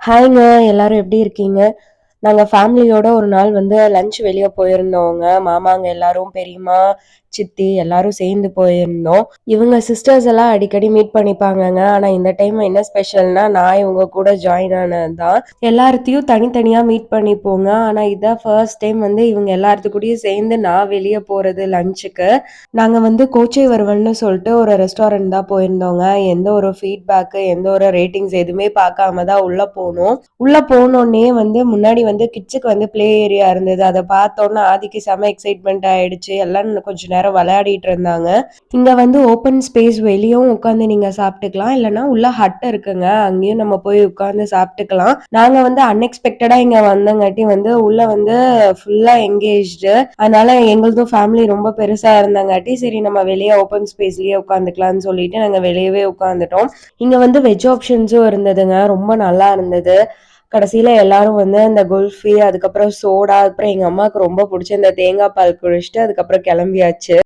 ஹாய்ங்க. எல்லாரும் எப்படி இருக்கீங்க? நாங்க ஃபேமிலியோட ஒரு நாள் வந்து லஞ்ச் வெளிய போயிருந்தோங்க. மாமாங்க எல்லாரும், பெரியம்மா, சித்தி எல்லாரும் சேர்ந்து போயிருந்தோம். இவங்க சிஸ்டர்ஸ் எல்லாம் அடிக்கடி மீட் பண்ணிப்பாங்கங்க. ஆனா இந்த டைம் என்ன ஸ்பெஷல்னா, நான் இவங்க கூட ஜாயின் ஆனது தான். எல்லார்த்தையும் தனித்தனியா மீட் பண்ணிப்போங்க. ஆனா இதான் ஃபர்ஸ்ட் டைம் வந்து இவங்க எல்லார்த்து கூடயும் சேர்ந்து நான் வெளிய போறது லஞ்சுக்கு. நாங்க வந்து கோச்சை வறுவல்னு சொல்லிட்டு ஒரு ரெஸ்டாரண்ட் தான் போயிருந்தோங்க. எந்த ஒரு ஃபீட்பேக்கு, எந்த ஒரு ரேட்டிங்ஸ் எதுவுமே பார்க்காம தான் உள்ள போனோம். உள்ள போனோனே வந்து முன்னாடி வந்து கிட்ஸுக்கு வந்து ப்ளே ஏரியா இருந்தது. அத பார்த்தோனே ஆதிக்கு செம எக்ஸைட்மெண்ட் ஆயிடுச்சு. எல்லாம் கொஞ்ச நேரம் விளையாடிட்டு இருந்தாங்க. இங்க வந்து ஓப்பன் ஸ்பேஸ் வெளியவும் உட்காந்து நீங்க சாப்பிட்டுக்கலாம். இல்லன்னா உள்ள ஹட் இருக்குங்க. அங்கேயும் நம்ம போய் உட்கார்ந்து சாப்பிட்டுக்கலாம். நாங்க வந்து அன்எக்ஸ்பெக்டடா இங்க வந்தங்காட்டி வந்து உள்ள வந்து ஃபுல்லா எங்கேஜ்டு. அதனால எங்களுதும் ஃபேமிலி ரொம்ப பெருசா இருந்தங்காட்டி சரி நம்ம வெளிய ஓப்பன் ஸ்பேஸ்லயே உட்காந்துக்கலாம்னு சொல்லிட்டு நாங்க வெளியவே உட்காந்துட்டோம். இங்க வந்து வெஜ் ஆப்ஷன்ஸும் இருந்ததுங்க. ரொம்ப நல்லா இருந்தது. கடைசியில எல்லாரும் வந்து இந்த குல்ஃபி, அதுக்கப்புறம் சோடா, அப்புறம் எங்க அம்மாவுக்கு ரொம்ப புடிச்ச இந்த தேங்காய் பால் குடிச்சிட்டு அதுக்கப்புறம் கிளம்பியாச்சு.